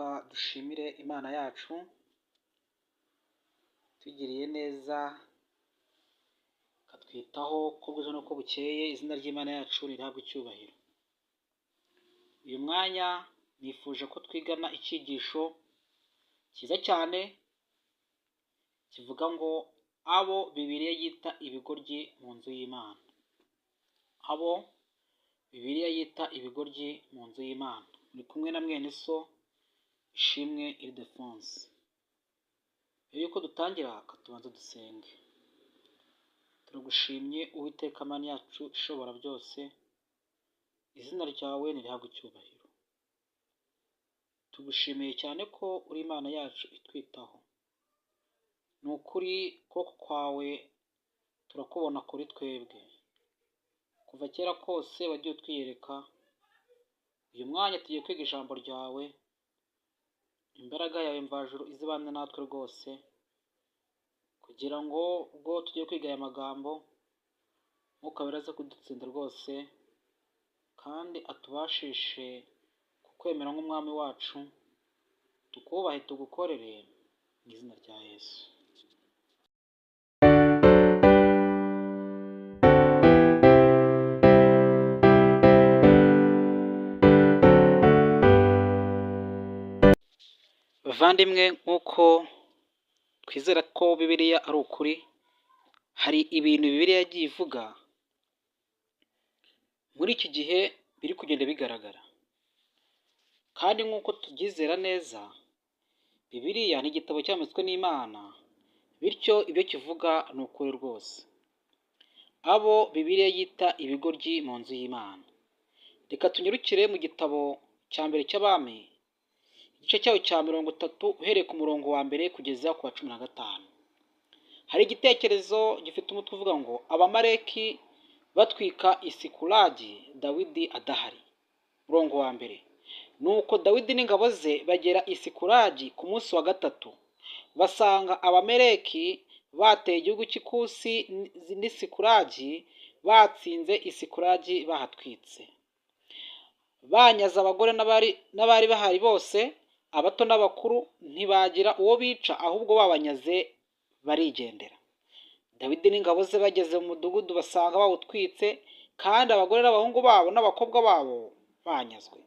reka dushimire Imana yacu tugiriye neza ikatwitaho uko bwije n'uko bukeye. Izina ry'Imana yacu rihabwe icyubahiro. Uyu mwanya nifuje ko twigana icyigisho cyiza cyane kivuga ngo abo Bibiliya yita ibigoryi mu nzu y'Imana. Abo Bibiliya yita ibigoryi mu nzu y'Imana. Uri kumwe na mwene so Ishimwe Ildefonse. Mbere yuko dutangira tubanza dusenge. Turagushimye Uwiteka Mana yacu ishobora byose, izina ryawe nirihabwe icyubahiro. Tugushimiye cyane ko uri Imana yacu itwitaho. Ni ukuri ukuboko kwawe turakubona kuri twebwe. Kuva kera kose wagiye utwiyereka. Uyu mwanya tugiye kwiga ijambo ryawe. Imbaraga yawe mvajuru izibane natwe rwose, kugira ngo ubwo tugiye kwiga aya magambo Mwuka Wera aze kudutsinda rwose, kandi atubashishe kukwemera nk'umwami wacu, tukubahe tugukorere mu izina rya Yesu. Bavandimwe, nk'uko twizera ko Bibiliya ari ukuri, hari ibintu Bibiliya yagiye ivuga muri iki gihe biri kugenda bigaragara, kandi nk'uko tubyizera neza, Bibiliya ni igitabo cyanditswe n'Imana, bityo ibyo kivuga ni ukuri rwose. Abo Bibiliya yita ibigoryi mu nzu y'Imana. Reka tunyarukire mu gitabo cya mbere cy'Abami, igice cyayo cya 30 uhereye ku murongo wa mbere kugeza ku wa 15. Hari igitekerezo gifite umutwe uvuga ngo Abamaleki batwika Isikulagi Dawidi adahari. Murongo wa mbere. Nuko Dawidi n'ingabo ze bagera Isikulagi ku munsi wa gatatu, basanga Abamaleki bateye igihugu cy'Ikusi n'Isikulagi, batsinze Isikulagi bahatwitse. Banyaze abagore n'abari bahari bose, abato n'abakuru, ntibagira uwo bica, ahubwo babanyaze barigendera. Dawidi n'ingabo ze bageze mu mudugudu basanga bawutwitse, kandi abagore n'abahungu babo n'abakobwa babo banyazwe.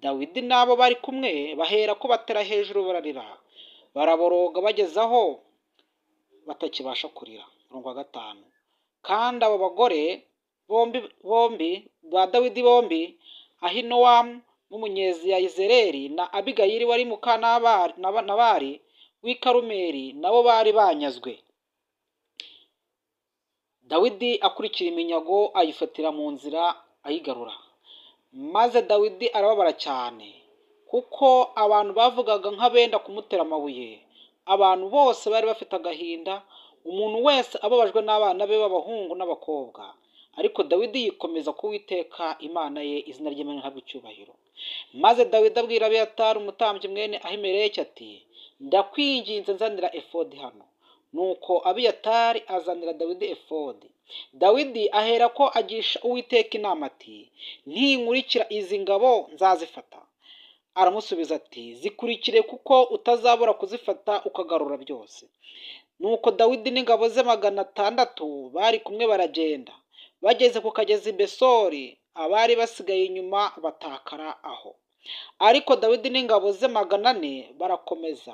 Dawidi n'abo bari kumwe bahera ko batera hejuru bararira, baraboroga bageze aho batakibasha kurira. Murongo wa 5. Kandi abo bagore bombi ba Dawidi bombi, Ahinowamu n'Umunyezereri na Abigayili wari muka Nabali w'i Karumeli, nabo bari banyazwe. Dawidi akurikira iminyago ayifatira mu nzira ayigarura. Maze Dawidi arababara cyane, kuko abantu bavugaga nk'abenda kumutera amabuye. Abantu bose bari bafite agahinda, umuntu wese ababajwe n'abana be b'abahungu n'abakobwa. Ariko Dawidi yikomeza ku Uwiteka Imana ye, izina ry'Imana rihabwe icyubahiro. Maze Dawidi abwira Abiyatari umutambyi mwene Ahimeleki ati, ndakwinginze nzanira efodi hano. Nuko Abiyatari azanira Dawidi efodi. Dawidi ahera ko agisha Uwiteka inama ati, ninkurikira izi ngabo nzazifata. Aramusubiza ati, zikurikire, kuko utazabura kuzifata ukagarura byose. Nuko Dawidi n'ingabo ze 600 bari kumwe baragenda. Bageze ku kagezi Besori, abari basigaye inyuma batakara aho. Ariko Dawidi n'ingabo ze 400 barakomeza,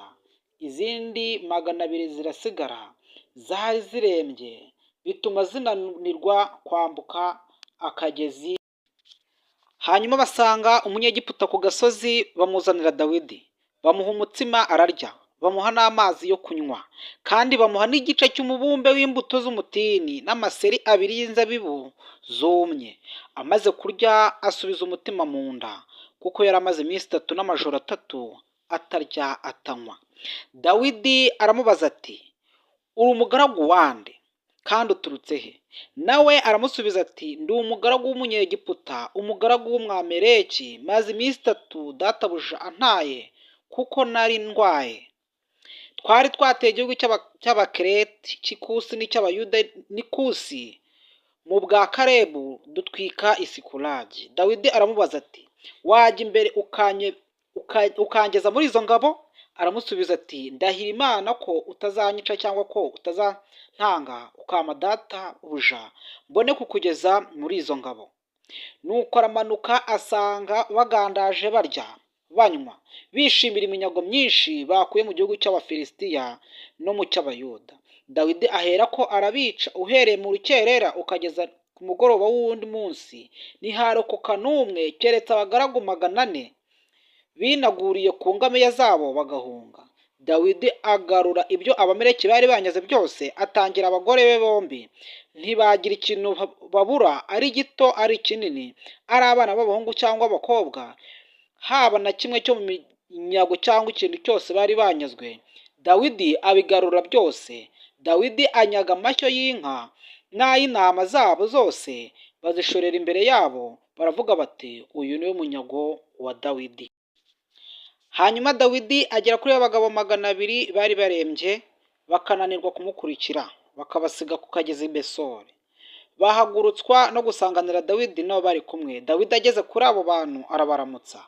izindi 200 zirasigara, zari zirembye, bituma zinanirwa kwambuka akagezi. Hanyuma basanga Umunyegiputa ku gasozi, bamuzanira Dawidi, bamuha umutsima ararya, bamuha n'amazi yo kunywa, kandi bamuha n'igice cy'umubumbe w'imbuto z'umutini n'amaseri 2 y'inzabibu zumye. Amaze kurya asubiza umutima mu nda, kuko yari amaze iminsi 3 n'amajoro 3 atarya atanywa. Dawidi aramubaza ati, uri umugaragu wande, kandi uturutse he? Nawe aramusubiza ati, ndi umugaragu w'Umunyegiputa, umugaragu w'Umwameleki, maze iminsi 3 databuja antaye, kuko nari ndwaye. Twari twateye igihugu cy'Abakereti, cy'Ikusi n'icy'Abayuda n'Ikusi mu bwa Kalebu, dutwika Isikulagi. Dawidi aramubaza ati, wajya imbere ukangeza muri izo ngabo? Aramusubiza ati ndahira Imana ko utazanyica cyangwa ko utazantanga ukama data buja mbone kukugeza muri izo ngabo. Nuko aramanuka asanga bagandaje barya banywa bishimira iminyago myinshi bakuye mu gihugu cy'Abafilisitiya no mu cy'Abayuda. Dawidi aherako arabica uhereye mu rukerera ukageza ku mugoroba w'uwundi munsi, ntiharokoka n'umwe keretse abagaragu 400 binaguriye ku ngamiya zabo bagahunga. Dawidi agarura ibyo Abamaleki bari banyaze byose, atangira abagore be bombi. Ntibagira ikintu babura, ari gito ari kinini, ari abana b'abahungu cyangwa abakobwa, haba na kimwe cyo mu minyago cyangwa ikintu cyose bari banyazwe. Dawidi abigarura byose. Dawidi anyaga amashyo y'inka n'ay'intama zabo zose, bazishorera imbere yabo, baravuga bati uyu niwe munyago wa Dawidi. Hanyuma Dawidi agera kuri abagabo 200 bari barembye bakananirwa kumukurikira, bakabasiga ku kagezi Besori. Bahagurutswa no gusanganira Dawidi nabo bari kumwe. Dawidi ageze kuri abo bantu arabaramutsa,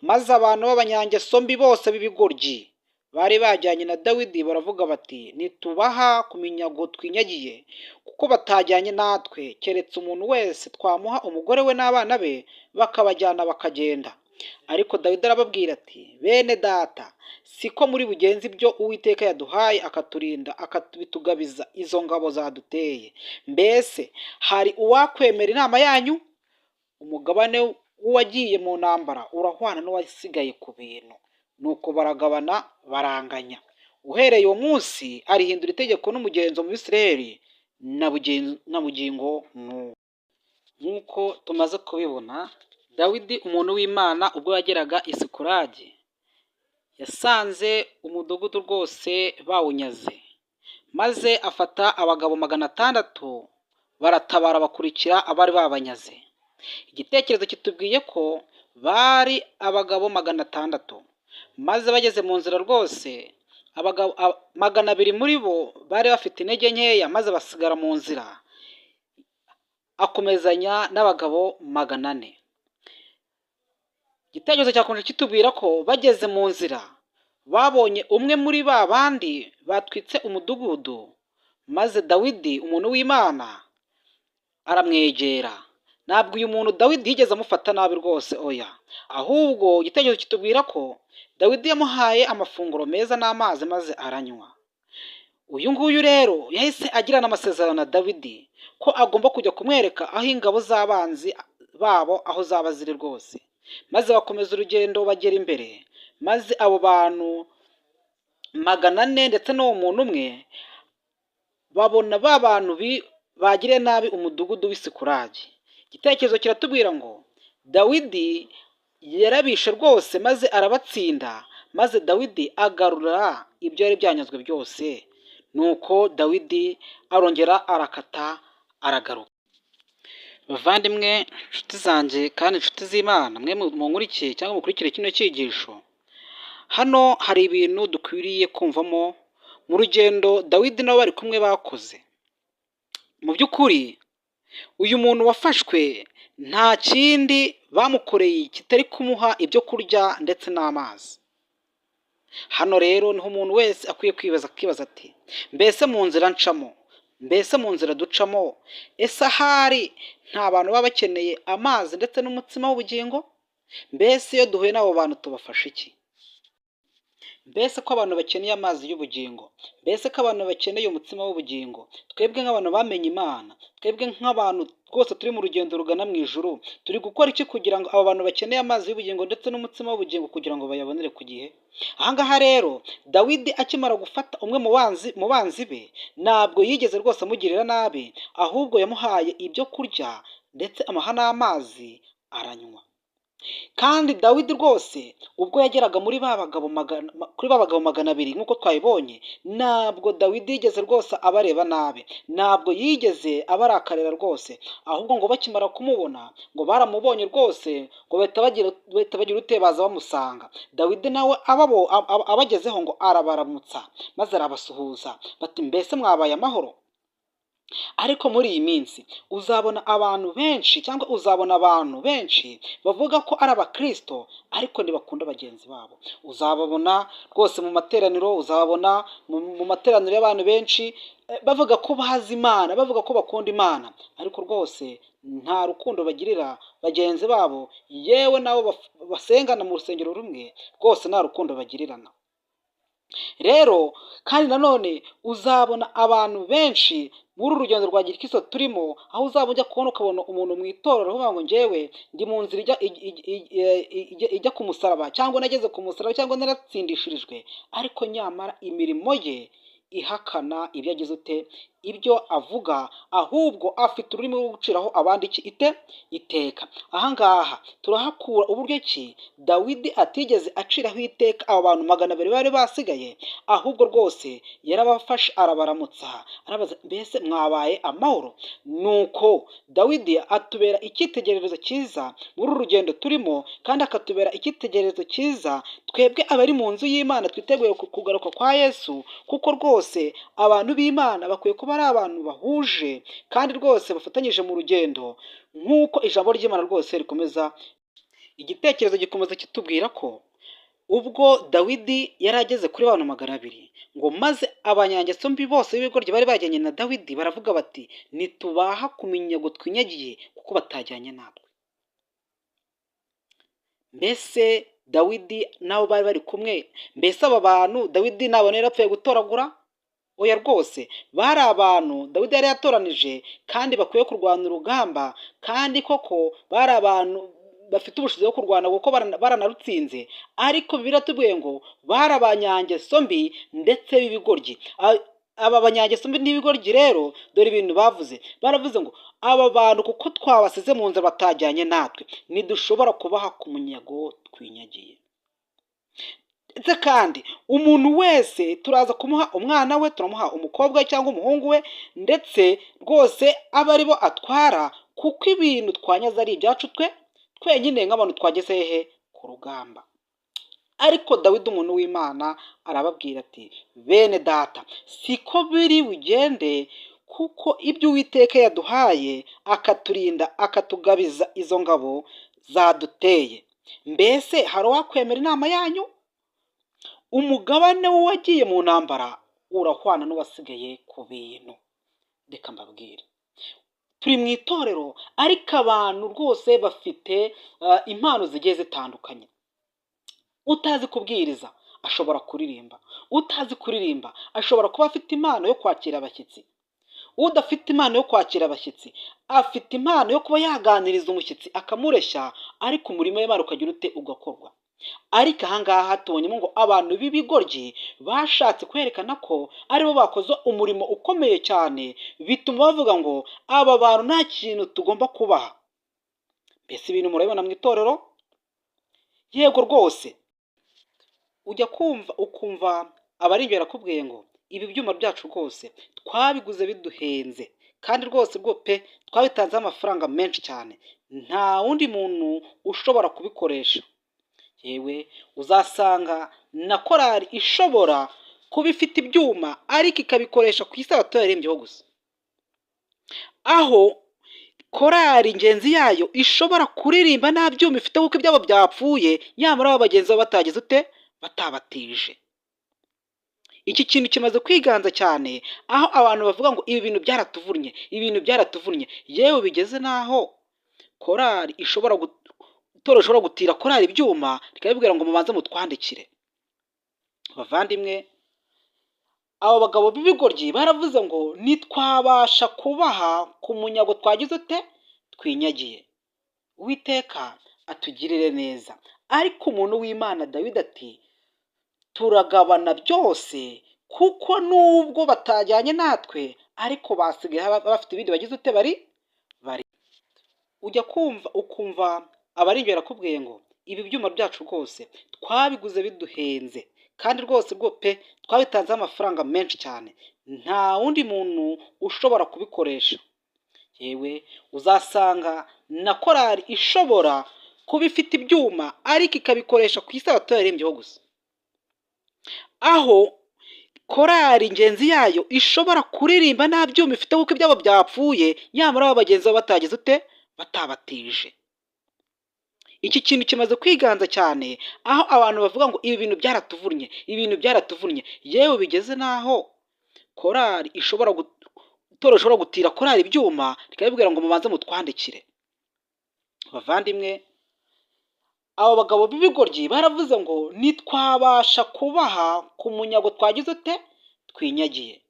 maze abantu b'abanyangeso mbi bose b'ibigoryi bari bajyanye na Dawidi baravuga bati nitubaha ku minyago twinyagiye, kuko batajyanye natwe, keretse umuntu wese twamuha umugore we n'abana be bakabajyana bakagenda. Ariko Dawidi arababwira ati bene data, siko muri bugenzi ibyo Uwiteka yaduhaye akaturinda akabitugabiza izo ngabo zaduteye. Mbese hari uwakwemera inama yanyu? Umugabane w'uwagiye mu ntambara urahwana n'uwasigaye ku bintu. Nuko baragabana baranganya. Uhereye uwo munsi arihindura itegeko n'umugenzo mu Bisirayeli na bugingo n'ubu. Nk'uko tumaze kubibona, Dawidi umuntu w'Imana ubwo yageraga i Sikulagi yasanze umudugudu rwose bawunyaze, maze afata abagabo 600 baratabara bakurikira abari babanyaze. Igitekerezo kitubwiye ko bari abagabo 600, maze bageze mu nzira rwose abagabo 200 muri bo bari bafite intege nkeya, maze basigara mu nzira akomezanya n'abagabo 400. Igitekerezo cyakomeje kitubwira ko bageze mu nzira babonye umwe muri ba bandi batwitse umudugudu, maze Dawidi umuntu w'Imana aramwegera. Ntabwo uyu muntu Dawidi yigeze amufata nabi rwose, oya, ahubwo igitekerezo kitubwira ko Dawidi yamuhaye amafunguro meza n'amazi maze aranywa. Uyu nguyu rero yahise agirana amasezerano na Dawidi ko agomba kujya kumwereka aho ingabo z'abanzi babo aho zaba ziri rwose, maze bakomeza urugendo bagera imbere. Maze abo bantu 400 ndetse n'uwo muntu umwe babona ba bantu bagiriye nabi umudugudu w'i Sikulagi. Igitekerezo kiratubwira ngo Dawidi yarabishe rwose maze arabatsinda, maze Dawidi agarura ibyo yari byanyazwe byose. Nuko Dawidi arongera arakata aragaruka. Bavandimwe, inshuti zanjye kandi inshuti z'Imana, mwe munkurikiye cyangwa mukurikire kino cyigisho, hano hari ibintu dukwiriye kumvamo mu rugendo Dawidi nabo bari kumwe bakoze. Mu by'ukuri uyu muntu wafashwe nta kindi bamukoreye kitari kumuha ibyo kurya ndetse n'amazi. Hano rero niho umuntu wese akwiye kwibaza ati mbese mu nzira ncamo, mbese mu nzira ducamo, ese ahari nta bantu baba bakeneye amazi ndetse n'umutsima w'ubugingo? Mbese iyo duhuye n'abo bantu tubafasha iki? Mbese ko abantu bakeneye amazi y'ubugingo, mbese ko abantu bakeneye umutsima w'ubugingo, twebwe nk'abantu bamenye Imana, twebwe nk'abantu rwose turi mu rugendo rugana mu ijuru, turi gukora iki kugira ngo abo bantu bakeneye amazi y'ubugingo ndetse n'umutsima w'ubugingo kugira ngo bayabonere ku gihe? Ahangaha rero Dawidi akimara gufata umwe mu banzi be, ntabwo yigeze rwose amugirira nabi, ahubwo yamuhaye ibyo kurya ndetse amuha n'amazi aranywa. Kandi Dawidi rwose ubwo yageraga muri ba bagabo 200 nk'uko twabibonye, ntabwo Dawidi yigeze rwose abareba nabi, ntabwo yigeze abarakarira rwose, ahubwo ngo bakimara kumubona ngo baramubonye rwose ngo bahita bagira utebaza bamusanga. Dawidi nawe abagezeho ngo arabaramutsa maze arabasuhuza bati mbese mwabaye amahoro? ariko muri iyi minsi uzabona abantu benshi cyangwa uzabona abantu benshi bavuga ko ari abakristo ariko ntibakunda bagenzi babo. Uzababona rwose mu materaniro, uzababona mu materaniro y'abantu benshi bavuga ko bazi Imana, bavuga ko bakunda Imana, ariko rwose nta rukundo bagirira bagenzi babo, yewe nabo basengana mu rusengero rumwe rwose nta rukundo bagirirana. Rero kandi nanone uzabona abantu benshi muri uru rugendo rwa gikristo turimo, aho uzaba ujya kubona ukabona umuntu mu itorero uvuga ngo njyewe ndi mu nzira ijya ku musaraba, cyangwa nageze ku musaraba, cyangwa naratsindishirijwe, ariko nyamara imirimo ye ihakana ibyo agize ute, ibyo avuga, ahubwo afite ururimi rwo guciraho abandi iteka. Ahangaha turahakura uburyo ki Dawidi atigeze aciraho iteka abo bantu 200 bari basigaye, ahubwo rwose yarabafashe arabaramutsa, arabaza mbese mwabaye amahoro. Nuko Dawidi atubera icyitegererezo cyiza muri uru rugendo turimo, kandi akatubera icyitegererezo cyiza twebwe abari mu nzu y'Imana twiteguye kugaruka kwa Yesu, kuko rwose abantu b'Imana bakwiye kuba ari abantu bahuje kandi rwose bafatanyije mu rugendo, nk'uko ijambo ry'Imana rwose rikomeza. Igitekerezo gikomeza kitubwira ko ubwo Dawidi yari ageze kuri bantu 200 ngo maze abanyangeso mbi bose b'ibigoryi bari bajyanye na Dawidi baravuga bati nitubaha ku minyago twinyagiye kuko batajyanye natwe. Mbese Dawidi nabo bari bari kumwe? Mbese aba bantu Dawidi nabone yarapfuye gutoragura? Oya rwose, bari abantu Dawidi yari yatoranije kandi bakwiye kurwana urugamba, kandi koko bari abantu bafite ubushobozi bwo kurwana kuko baranarutsinze, ariko biratubwiye ngo bari abanyangeso mbi ndetse b'ibigoryi. Aba banyangeso mbi n'ibigoryi rero dore ibintu bavuze, baravuze ngo aba bantu kuko twabasize mu nzira batajyanye natwe, ntidushobora kubaha ku munyago twinyagiye. Ndetse kandi umuntu wese turaza kumuha umwana we, turamuha umukobwa we cyangwa umuhungu we, ndetse rwose aba ari bo atwara, kuko ibintu twanyaze ari ibyacu twenyine nk'abantu twageze hehe ku rugamba. Ariko Dawidi umuntu w'Imana arababwira ati bene data siko biri bugende, kuko ibyo Uwiteka yaduhaye akaturinda akatugabiza izo ngabo zaduteye. Mbese hari uwakwemera inama yanyu? Umugabane we wagiye mu ntambara urahwana n'uwasigaye ku bintu. Reka mbabwire, turi mu itorero ariko abantu rwose bafite impano zigiye zitandukanye. Utazi kubwiriza ashobora kuririmba, utazi kuririmba ashobora kuba afite impano yo kwakira abashyitsi, udafite impano yo kwakira abashyitsi afite impano yo kuba yaganiriza umushyitsi akamureshya, ariko umurimo w'Imana ukagira ute ugakorwa. Ariko ahangaha tubonyemo ngo abantu b'ibigoryi bashatse kwerekana ko aribo bakoze umurimo ukomeye cyane, bituma bavuga ngo aba bantu nta kintu tugomba kubaha. Mbese ibintu murabibona mu itorero? Yego rwose, ujya kumva ukumva abari imbere akubwiye ngo ibi byuma byacu rwose twabiguze biduhenze, kandi rwose bwo pe twabitanzeho amafaranga menshi cyane, nta wundi muntu ushobora kubikoresha. Yewe uzasanga na korari ishobora kuba ifite ibyuma ariko ikabikoresha ku isabato yaririmbyeho gusa, aho korari ingenzi yayo ishobora kuririmba nta byuma ifite kuko ibyabo byapfuye, nyamara abo bagenzi babo batagize ute, batabatije. Iki kintu kimaze kwiganza cyane, aho abantu bavuga ngo ibi bintu byaratuvunnye, ibintu byaratuvunnye, yewe bigeze naho korari ishobora gutira korari ibyuma rikabibwira ngo mubanze mutwandikire. Bavandimwe, abo bagabo b'ibigoryi baravuze ngo nitwabasha kubaha ku munyago twagize ute, twinyagiye. Uwiteka atugirire neza. Ariko umuntu w'Imana Dawidi ati turagabana byose, kuko nubwo batajyanye natwe ariko basigaye bafite ibindi bagize ute, bari ujya kumva ukumva abari imbere akubwiye ngo ibi byuma byacu rwose twabiguze biduhenze, kandi rwose bwo pe twabitanzeho amafaranga menshi cyane, nta wundi muntu ushobora kubikoresha. Yewe uzasanga na korari ishobora kuba ifite ibyuma ariko ikabikoresha ku isabato yaririmbyeho gusa, aho korari ingenzi yayo ishobora kuririmba nta byuma ifite kuko ibyabo byapfuye, nyamara aba bagenzi baba batagize ute, batabatije. Iki kintu kimaze kwiganza cyane, aho abantu bavuga ngo ibi bintu byaratuvunnye, ibi bintu byaratuvunnye, yewe bigeze n'aho korari itorero ishobora gutira korari ibyuma rikabibwira ngo mubanze mutwandikire. Bavandimwe, abo bagabo b'ibigoryi baravuze ngo ntitwabasha kubaha ku munyago twagize ute, twinyagiye.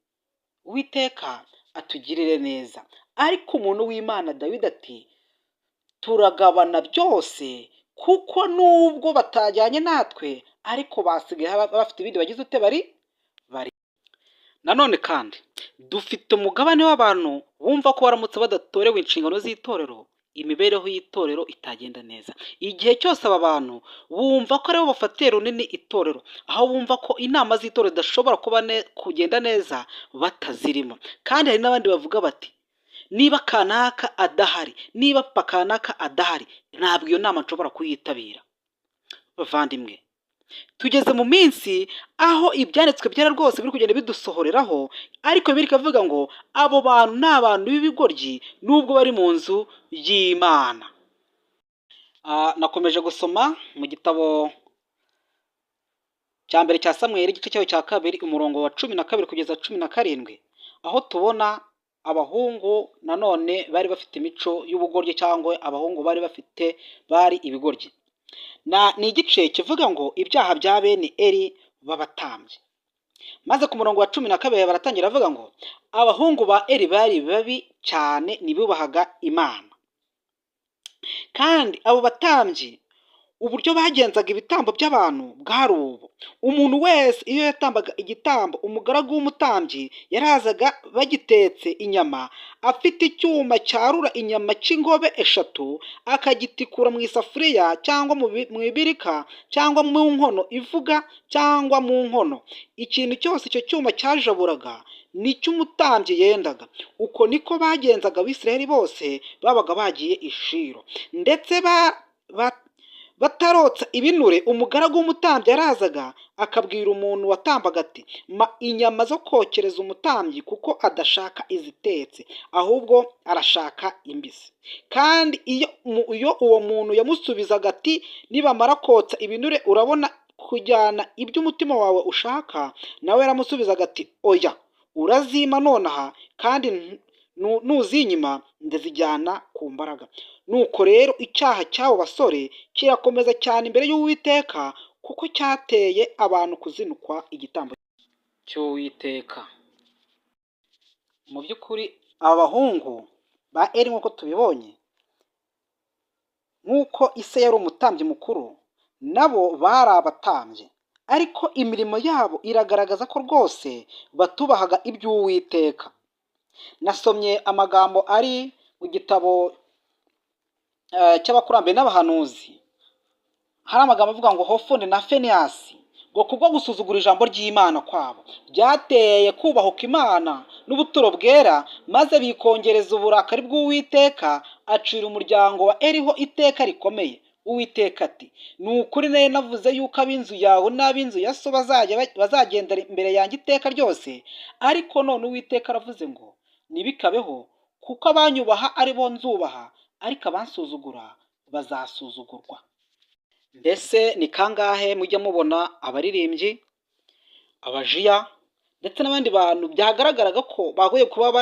Uwiteka atugirire neza. Ariko umuntu w'Imana Dawidi ati turagabana byose, kuko nubwo batajyanye natwe ariko basigaye bafite ibindi bagize ute, bari nanone kandi dufite umugabane w'abantu bumva ko baramutse badatorewe inshingano z'itorero, imibereho y'itorero itagenda neza. Igihe cyose aba bantu bumva ko aribo bafatiye runini itorero, aho bumva ko inama z'itorero zidashobora kugenda neza batazirimo. Kandi hari n'abandi bavuga bati niba kanaka adahari, niba papa kanaka adahari, ntabwo iyo nama nshobora kuyitabira. Bavandimwe, tugeze mu minsi aho ibyanditswe byera rwose biri kugenda bidusohoreraho, ariko biri kavuga ngo abo bantu ni abantu b'ibigoryi nubwo bari mu nzu y'Imana. Nakomeje gusoma mu gitabo cya mbere cya Samweli igice cyayo cya 2 umurongo wa 12 kugeza 17, aho tubona abahungu nanone bari bafite imico y'ubugoryi, cyangwa abahungu bari ibigoryi. Ni igice kivuga ngo ibyaha bya bene Eli b'abatambyi. Maze ku murongo wa 12 baratangira bavuga ngo abahungu ba Eli bari babi cyane, ntibubahaga Imana. Kandi abo batambyi uburyo bagenzaga ibitambo by'abantu bwari ubu: umuntu wese iyo yatambaga igitambo, umugaragu w'umutambyi yarazaga bagitetse inyama, afite icyuma cyarura inyama cy'ingobe 3, akagitikura mu isafuriya cyangwa mu ibirika cyangwa mu nkono ivuga cyangwa mu nkono. Ikintu cyose icyo cyuma cyajaburaga nicyo umutambyi yendaga. Uko niko bagenzaga Abisirayeli bose babaga bagiye i Shilo. Ndetse batarotsa ibinure, umugaragu w'umutambyi yarazaga akabwira umuntu watambaga ati ma inyama zo kokereza umutambyi, kuko adashaka izitetse ahubwo arashaka imbisi. Kandi iyo uwo muntu yamusubizaga ati nibamara kotsa ibinure urabona kujyana ibyo umutima wawe ushaka, nawe yaramusubizaga ati oya, urazima nonaha, kandi nuzinyima ndazijyana ku mbaraga. Nuko rero icyaha cy'abo basore kirakomeza cyane imbere y'Uwiteka, kuko cyateye abantu kuzinukwa igitambo cy'Uwiteka. Mu by'ukuri aba bahungu ba Eli nk'uko tubibonye, nk'uko ise yari umutambyi mukuru, nabo bari abatambyi, ariko imirimo yabo iragaragaza ko rwose batubahaga iby'Uwiteka. Nasomye amagambo ari mu gitabo cy'abakurambere n'abahanuzi, hari amagambo avuga ngo Hofuni na Finehasi ngo kubwo gusuzugura ijambo ry'Imana kwabo byateye kubahuka Imana n'ubuturo bwera, maze bikongereza uburakari bw'Uwiteka, acira umuryango wa Eliho iteka rikomeye. Uwiteka ati ni ukuri nari navuze yuko ab'inzu yawe n'ab'inzu ya so bazagendera imbere yanjye iteka ryose, ariko none Uwiteka aravuze ngo ntibikabeho, kuko abanyubaha ari bo nzubaha, ariko abansuzugura bazasuzugurwa. Mbese ni kangahe mujya mubona abaririmbyi, abajiya ndetse n'abandi bantu byagaragaraga ko bagoye kuba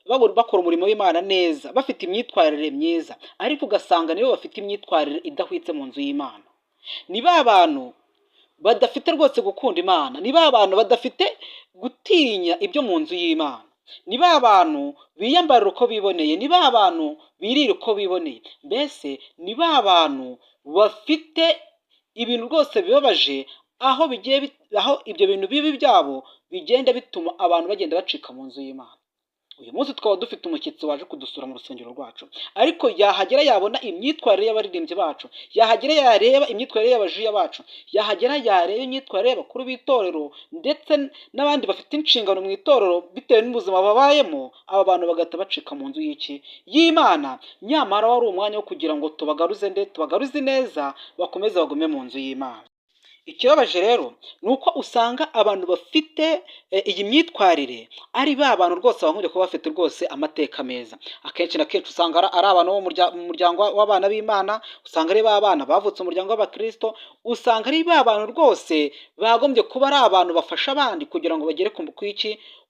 bakora umurimo w'Imana neza, bafite imyitwarire myiza, ariko ugasanga nibo bafite imyitwarire idahwitse mu nzu y'Imana. Ni ba bantu badafite rwose gukunda Imana, ni ba bantu badafite gutinya ibyo mu nzu y'Imana, ni ba bantu biyambarira uko biboneye, ni ba bantu birira uko biboneye. Mbese ni ba bantu bafite ibintu rwose bibabaje, aho ibyo bintu bibi byabo bigenda bituma abantu bagenda bacika mu nzu y'Imana. Uyu munsi twaba dufite umushyitsi waje kudusura mu rusengero rwacu, ariko yahagera yabona imyitwarire y'abaririmbyi bacu, yahagera yareba imyitwarire y'abajiya bacu, yahagera yareba imyitwarire y'abakuru b'itorero ndetse n'abandi bafite inshingano mu itorero, bitewe n'ubuzima babayemo, aba bantu bagahita bacika mu nzu y'Imana. Nyamara wari umwanya wo kugira ngo tubagaruze neza, bakomeze bagume mu nzu y'Imana. Ikibabaje rero ni uko usanga abantu bafite iyi myitwarire ari ba bantu rwose bakunze kuba bafite rwose amateka meza. Akenshi na kenshi usanga ari abantu bo mu muryango w'abana b'Imana, usanga ari ba bana bavutse mu muryango w'abakristo, usanga ari ba bantu rwose bagombye kuba ari abantu bafasha abandi kugira ngo bagere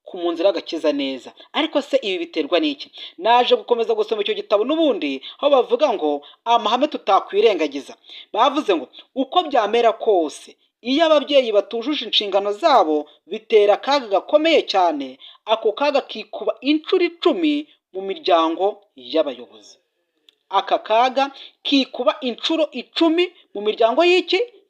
ku mu nzira y'agakiza neza. Ariko se ibi biterwa n'iki? Naje gukomeza gusoma icyo gitabo n'ubundi aho bavuga ngo amahame tutakwirengagiza. Bavuze ngo uko byamera kose iyo ababyeyi batujuje inshingano zabo bitera akaga gakomeye cyane, ako kaga kikuba inshuro 10 mu miryango y'abayobozi. Aka kaga kikuba inshuro 10 mu miryango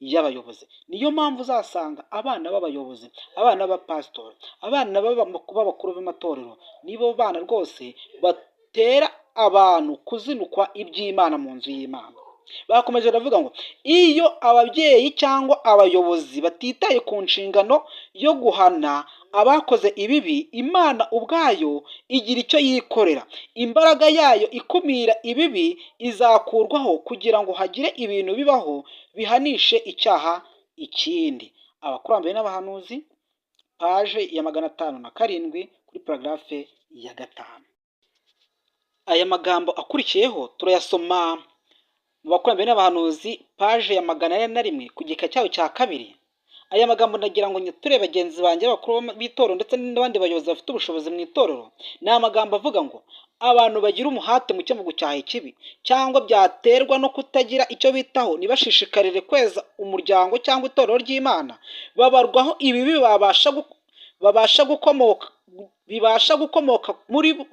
y'abayobozi. Niyo mpamvu uzasanga abana b'abayobozi, abana b'abapasitori, abana b'abakuru b'amatorero nibo bana rwose batera abantu kuzinukwa iby'Imana mu nzu y'Imana. Bakomeje baravuga ngo iyo ababyeyi cyangwa abayobozi batitaye ku nshingano yo guhana abakoze ibibi, Imana ubwayo igira icyo yikorera. Imbaraga yayo ikumira ibibi izakurwaho kugira ngo hagire ibintu bibaho bihanishe icyaha ikindi. Abakurambere n'abahanuzi, paje ya 507 kuri paragarafe ya 5. Aya magambo akurikiyeho turayasoma mu Bakurambere n'abahanuzi, paje ya 401 ku gika cyayo cya 2. Aya magambo ndagira ngo nyature bagenzi banjye bakuru b'itorero ndetse n'abandi bayobozi bafite ubushobozi mu itorero. Ni amagambo avuga ngo abantu bagira umuhate muke mu gucyaha ikibi cyangwa byaterwa no kutagira icyo bitaho, ntibashishikarire kweza umuryango cyangwa itorero ry'Imana, babarwaho ibibi bibasha gukomoka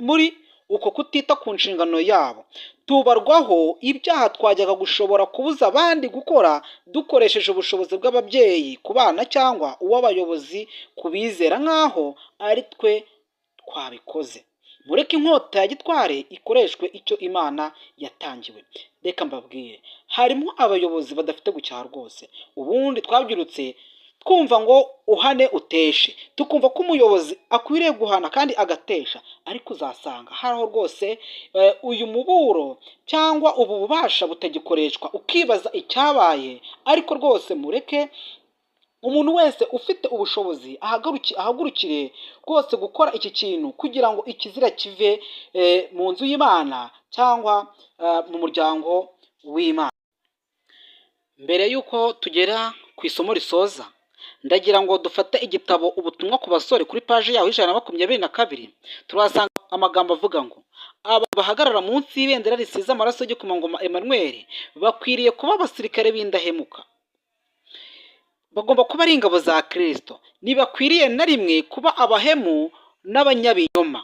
muri uko kutita ku nshingano yabo. Tubarwaho ibyaha twajyaga gushobora kubuza abandi gukora dukoresheje ubushobozi bw'ababyeyi ku bana cyangwa uw'abayobozi kubizera nk'aho ari twe twabikoze. Mureke inkota ya gitware ikoreshwe icyo Imana yatangiwe. Reka mbabwire, harimo abayobozi badafite gucyaha rwose. Ubundi twabyirutse twumva ngo uhane uteshe, tukumva ko umuyobozi akwiriye guhana kandi agatesha, ariko uzasanga haraho rwose uyu muburo cyangwa ubu bubasha butagikoreshwa, ukibaza icyabaye. Ariko rwose mureke umuntu wese ufite ubushobozi ahagurukire rwose gukora iki kintu kugira ngo ikizira kive mu nzu y'Imana cyangwa mu muryango w'Imana. Mbere y'uko tugera ku isomo risoza, ndagira ngo dufate igitabo ubutumwa ku basore kuri paje yaho 122. Turasanga amagambo avuga ngo aba bahagarara munsi y'ibendera risize amaraso y'Igikomangoma Emmanuel bakwiriye kuba abasirikare b'indahemuka. Bagomba kuba ari ingabo za Kristo. Ntibakwiriye na rimwe kuba abahemu n'abanyabinyoma.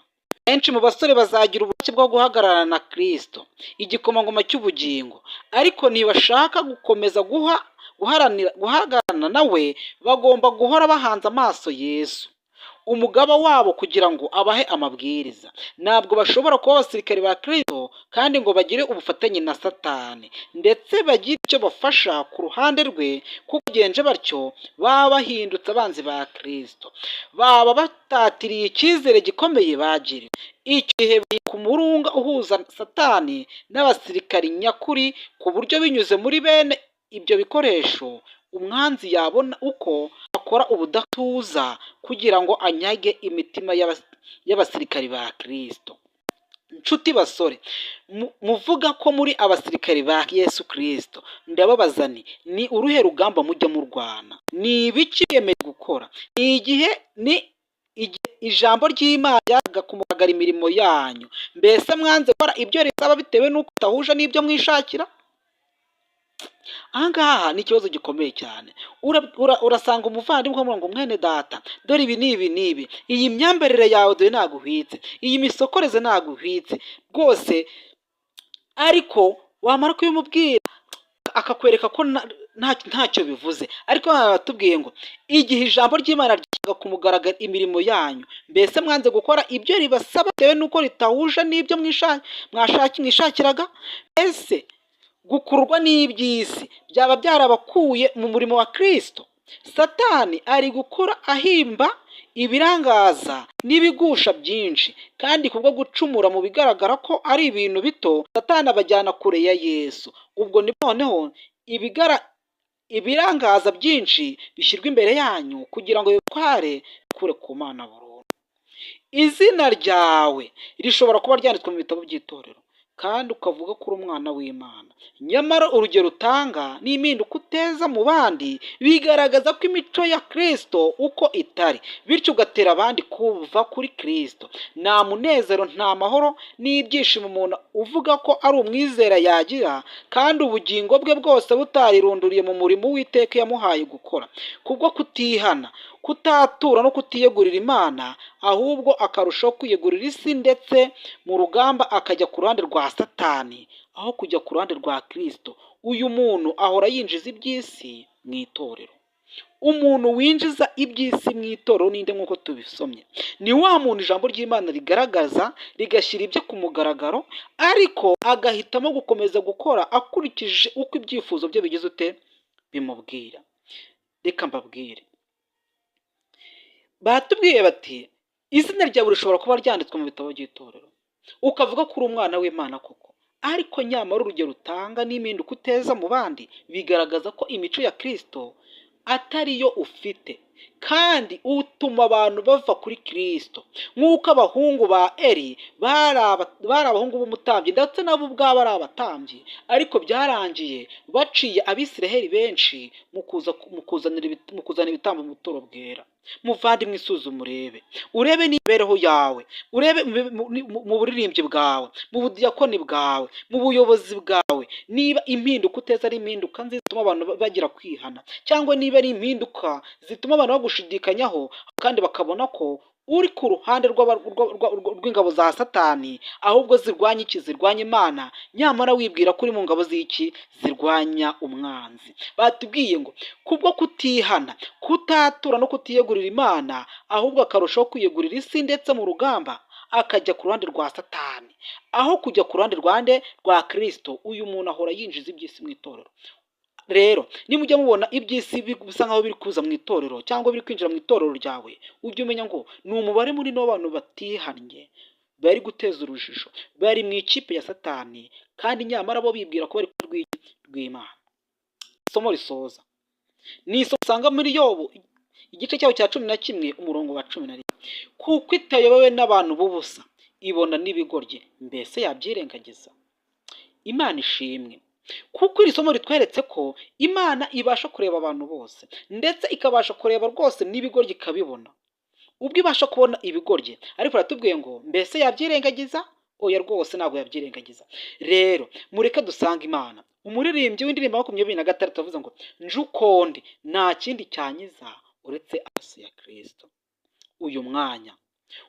Benshi mu basore bazagira ubushake bwo guhagarara na Kristo, igikomangoma cy'ubugingo, ariko ntibashaka gukomeza guhagararana nawe. Bagomba guhora bahanze amaso Yesu, umugaba wabo, kugira ngo abahe amabwiriza. Ntabwo bashobora kuba abasirikare ba Kristo kandi ngo bagire ubufatanye na Satani ndetse bagire icyo bafasha ku ruhande rwe, kuko bigenje batyo baba bahindutse abanzi ba Kristo, baba batatiriye icyizere gikomeye bagiriwe. Icyo gihe bari ku murunga uhuza Satani n'abasirikari nyakuri, ku buryo binyuze muri bene ibyo bikoresho umwanzi yabona uko akora ubudatuza kugira ngo anyage imitima y'abasirikari ba Kristo. Nshuti basore, muvuga ko muri abasirikari ba Yesu Kristo, ndababaza ni uruhe rugamba mujya murwana? Ni ibiki biyemeje gukora? Ni igihe ijambo ry'Imana ryaga kumugara imirimo yanyu. Mbese mwanze gukora ibyo risaba bitewe n'uko utahuje n'ibyo mwishakira? Ahangaha ni ikibazo gikomeye cyane. Urasanga umuvandimwe ngo mwene data, dore ibi n'ibi, iyi myambarire yawe dore naguhwitse, iyi misokoreze naguhwitse rwose, ariko wamara kubimubwira akakwereka ko ntacyo bivuze. Ariko batubwiye ngo igihe ijambo ry'Imana ryaga kumugaragara imirimo yanyu, mbese mwanze gukora ibyo ribasaba bitewe n'uko ritahuje n'ibyo mwishakiraga? Ese gukurwa n'iby'isi byaba byarabakuye mu murimo wa Kristo? Satani ari gukora ahimba ibirangaza n'ibigusha byinshi, kandi kubwo gucumura mu bigaragara ko ari ibintu bito, Satani abajyana kure ya Yesu. Ubwo ni noneho ibirangaza byinshi bishyirwa imbere yanyu kugira ngo bitware kure ku Mana burundu. Izina ryawe rishobora kuba ryanditswe mu bitabo by'itorero kandi ukavuga ko uri umwana w'Imana, nyamara urugero utanga n'impinduka uteza mu bandi bigaragaza ko imico ya Kristo uko itari, bityo ugatera abandi kuva kuri Kristo. Nta munezero, nta mahoro n'ibyishimo umuntu uvuga ko ari umwizera yagira kandi ubugingo bwe bwose butarirunduriye mu murimo w'Uwiteka yamuhaye gukora. Kubwo kutihana, kutatura no kutiyegurira Imana, ahubwo akarushaho kwiyegurira isi ndetse mu rugamba akajya ku ruhande rwa Satani aho kujya ku ruhande rwa Kristo. Uyu muntu ahora yinjiza iby'isi mu itorero. Umuntu winjiza iby'isi mu itorero ninde? Nk'uko tubisomye, ni wa muntu ijambo ry'Imana rigaragaza rigashyira ibyo ku mugaragaro, ariko agahitamo gukomeza gukora akurikije uko ibyifuzo bye bigize ute bimubwira. Reka mbabwire, batubwiye bati izina ryawe rishobora kuba ryanditswe mu bitabo by'itorero, ukavuga ko uri umwana w'Imana koko, ariko nyamara urugero utanga n'impinduka uteza mu bandi bigaragaza ko imico ya Kristo atari yo ufite, kandi utuma abantu bava kuri Kristo. Nk'uko abahungu ba Eli bari abahungu b'umutambyi ndetse nabo ubwabo ari abatambyi, ariko byarangiye baciye Abisiraheli benshi mu kuzana ibitambo mu buturo bwera. Muvandimwe, isuzume urebe n'imibereho yawe, urebe mu buririmbyi bwawe, mu budiyakoni bwawe, mu buyobozi bwawe, niba impinduka uteza ari impinduka nziza zituma abantu bagira kwihana, cyangwa niba ari impinduka zituma abantu bagushidikanyaho kandi bakabona ko uri ku ruhande rw'ingabo za Satani, ahubwo zirwanya iki? Zirwanya Imana, nyamara wibwira ko uri mu ngabo z'iki? Zirwanya umwanzi. Batubwiye ngo kubwo kutihana, kutatura no kutiyegurira Imana, ahubwo akarushaho kwiyegurira isi ndetse mu rugamba akajya ku ruhande rwa Satani aho kujya ku ruhande rwa Kristo. Uyu muntu ahora yinjiza iby'isi mu itorero. Rero nimujya mubona iby'isi bisa nkaho biri kuza mu itorero cyangwa biri kwinjira mu itorero ryawe, ujye umenya ngo ni umubare munini w'abantu batihannye bari guteza urujijo, bari mu ikipe ya Satani, kandi nyamara bo bibwira ko bari ku rw'Imana. Isomo risoza ni isomo usanga muri Yobu igice cyaho cya 11 umurongo wa 11, kuko itayobewe n'abantu b'ubusa ibona n'ibigoryi, mbese yabyirengagiza? Imana ishimwe, kuko iri somo ritweretse ko Imana ibasha kureba abantu bose ndetse ikabasha kureba rwose n'ibigoryi ikabibona. Ubwo ibasha kubona ibigoryi, ariko aratubwiye ngo mbese yabyirengagiza? Oya, rwose ntabwo yabyirengagiza. Rero mureke dusanga Imana. Umuririmbyi w'indirimbo 26 avuze ngo njukonde nta kindi cyanyiza uretse amaso ya Kristo. Uyu mwanya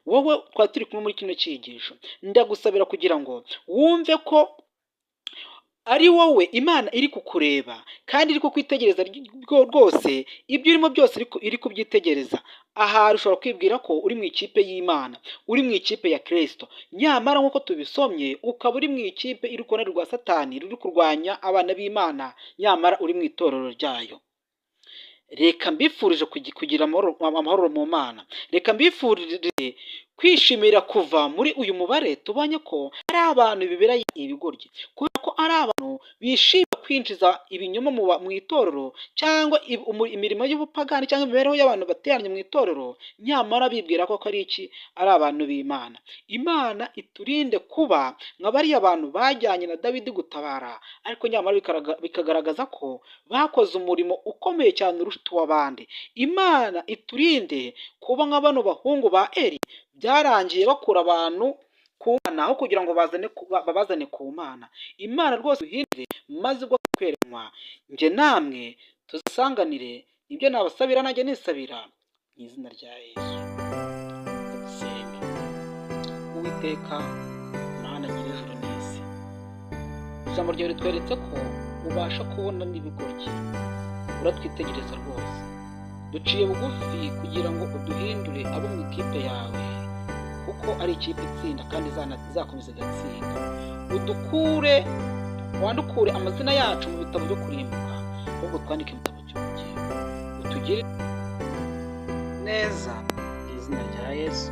wowe twari turi kumwe muri kino cyigisho, ndagusabira kugira ngo wumve ko ari wowe Imana iri kukureba kandi iri kukwitegereza rwose, ibyo urimo byose iri kubyitegereza. Aha ushobora kwibwira ko uri mu ikipe y'Imana, uri mu ikipe ya Kristo, nyamara nk'uko tubisomye ukaba uri mu ikipe iri ku ruhande rwa Satani ruri kurwanya abana b'Imana, nyamara uri mu itorero ryayo. Reka mbifurije kugira amahoro mu Mana. Reka mbifurije kwishimira kuva muri uyu mubare tubonye ko ari abantu bibereye ibigoryi, kubera ko ari abantu bishimira kwinjiza ibinyoma mu itorero cyangwa imirimo y'ubupagani cyangwa imibereho y'abantu bateranye mu itorero, nyamara bibwira ko ari iki? Ari abantu b'Imana. Imana iturinde kuba nka bariya abantu bajyanye na Dawidi gutabara, ariko nyamara bikagaragaza ko bakoze umurimo ukomeye cyane urusha uw'abandi. Imana iturinde kuba nka bano bahungu ba Eli byarangiye bakura abantu ku Mana aho kugira ngo babazane ku Mana. Imana rwose uhindure, maze ubwo kwerekanwa njye namwe tuzisanganire. Nibyo nabasabira, nanjye nisabira mu izina rya Yesu. Dusenge. Uwiteka Mana nyir'ijuru n'isi, ijambo ryawe ritweretse ko ubasha kubona n'ibigoryi, uratwitegereza rwose. Duciye bugufi kugira ngo uduhindure abo mu ikipe yawe, kuko ari ikipe itsinda kandi izakomeza igatsinda. Wandukure amazina yacu mu bitabo byo kurimbuka, ahubwo twandike mu bitabo cy'ubugingo. Utugire neza mu izina rya Yesu.